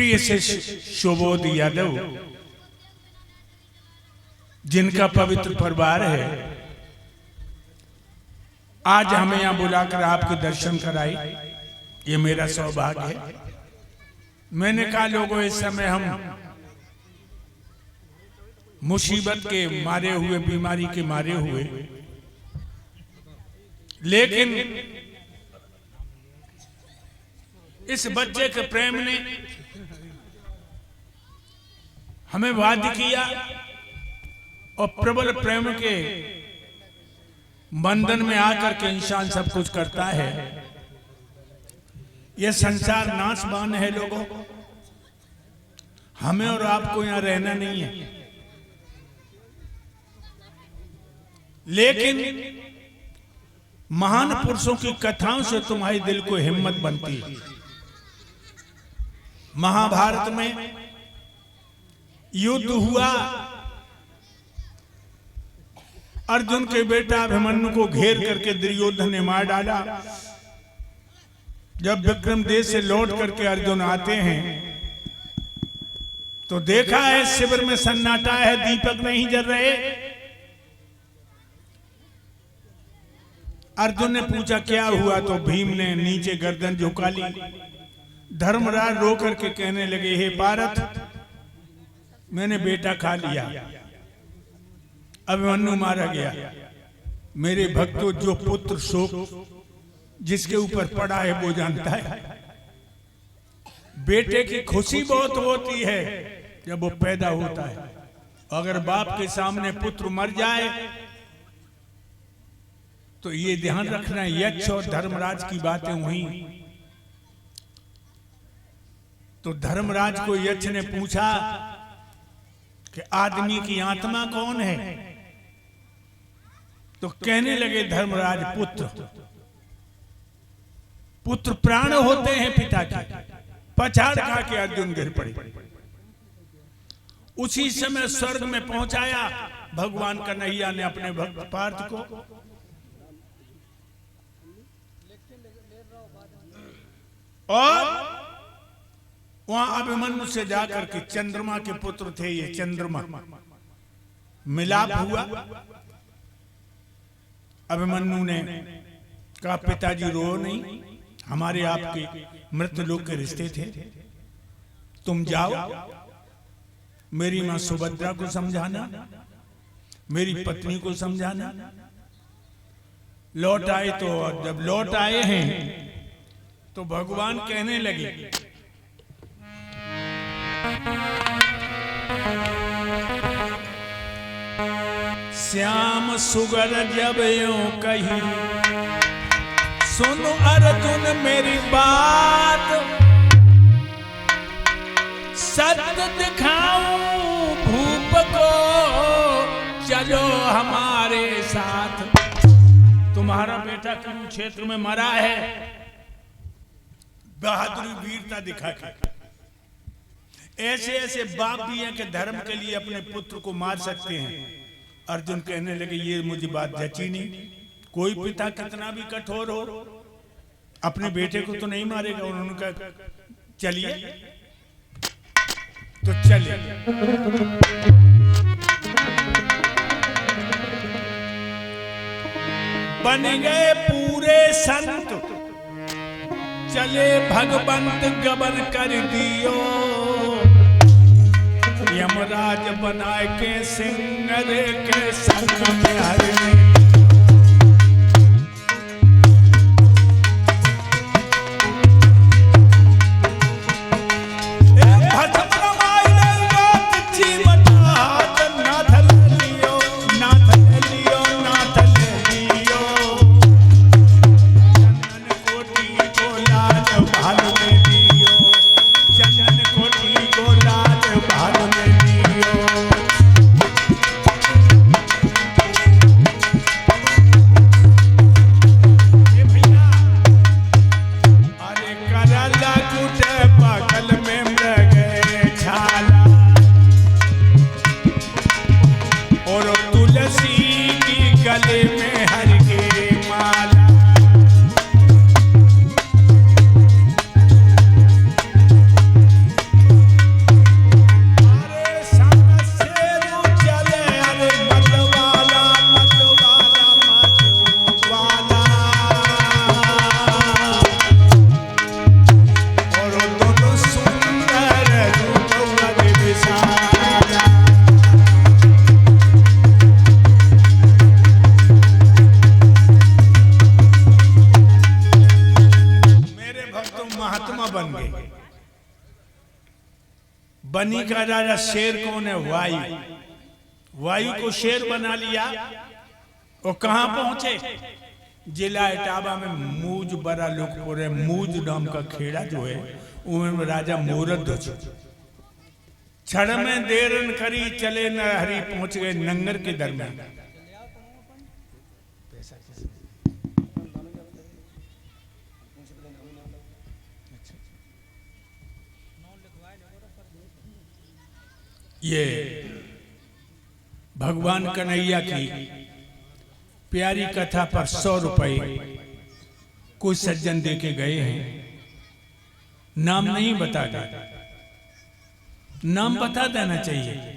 प्रिय शिष्य शोभोद यादव, जिनका पवित्र परिवार है, आज हमें यहां बुलाकर आपके दर्शन कराई, ये मेरा सौभाग्य है। मैंने कहा लोगों, इस समय हम मुसीबत के मारे हुए, बीमारी के मारे हुए, लेकिन इस बच्चे के प्रेम ने हमें बाध्य किया और प्रबल प्रेम के बंधन में आकर के इंसान सब कुछ करता है। यह संसार नाशवान है लोगों, हमें और आपको यहां रहना नहीं है, लेकिन महान पुरुषों की कथाओं से तुम्हारे दिल को हिम्मत बनती है। महाभारत में युद्ध हुआ, अर्जुन के बेटा अभिमन्यु को घेर करके दुर्योधन ने मार डाला। जब विक्रम देश से लौट करके अर्जुन आते हैं तो देखा है शिविर में सन्नाटा है, दीपक नहीं जल रहे। अर्जुन ने पूछा क्या हुआ, तो भीम ने नीचे गर्दन झुका ली। धर्मराज रो करके कहने लगे, हे पारथ, मैंने बेटा खा लिया, अभिमन्यु मारा गया। मेरे भक्तों, जो पुत्र शोक जिसके ऊपर पड़ा है वो जानता है। बेटे की खुशी बहुत होती है जब वो पैदा होता है। अगर बाप के सामने पुत्र मर जाए तो ये ध्यान रखना, यक्ष और धर्मराज की बातें हुई। तो धर्मराज को यक्ष ने पूछा कि आदमी की आत्मा कौन है, तो कहने लगे धर्मराज, पुत्र। पुत्र प्राण होते हैं पिता के। पछाड़ खा के अर्जुन गिर पड़े। उसी समय स्वर्ग में पहुंचाया भगवान कन्हैया ने अपने भक्त पार्थ को। और वहां अभिमन्यु से जाकर के, चंद्रमा के पुत्र थे ये, चंद्रमा मिलाप हुआ। अभिमन्यु ने कहा, पिताजी रो नहीं, हमारे आपके मृत्यु लोक के रिश्ते थे, तुम जाओ, मेरी मां सुभद्रा को समझाना, मेरी पत्नी को समझाना। लौट आए तो, जब लौट आए हैं तो भगवान कहने लगे, श्याम सुगर जब यूं कही, सुनो अर्जुन मेरी बात, सत्य दिखाऊं भूप को, चलो हमारे साथ। तुम्हारा बेटा कुरुक्षेत्र में मरा है, बहादुरी वीरता दिखा के। ऐसे ऐसे बाप भी हैं कि धर्म के लिए अपने पुत्र को मार सकते हैं। अर्जुन कहने लगे, ये मुझे बात जची नहीं। कोई पिता कितना भी कठोर हो, अपने बेटे को तो नहीं मारेगा। उन्होंने कहा, चलिए, तो चले। बन गए पूरे संत, चले भगवंत गबन कर दियो, यमराज बनाए के सिंगर के संग में हरने। महात्मा बन गए। बनी का राजा शेर कौन है? वायु। वायु को शेर बना लिया। और कहां पहुंचे? जिला इटावा में मूज बड़ा लोकपुर है, मूज नाम का खेड़ा जो है उनमें राजा मोरद क्षण में देरन करी चले न हरी, पहुंच गए नंगर के दरमियान। ये भगवान कन्हैया की प्यारी कथा पर 100 रुपए कुछ सज्जन दे के गए हैं। नाम नहीं बता, नाम बता देना चाहिए।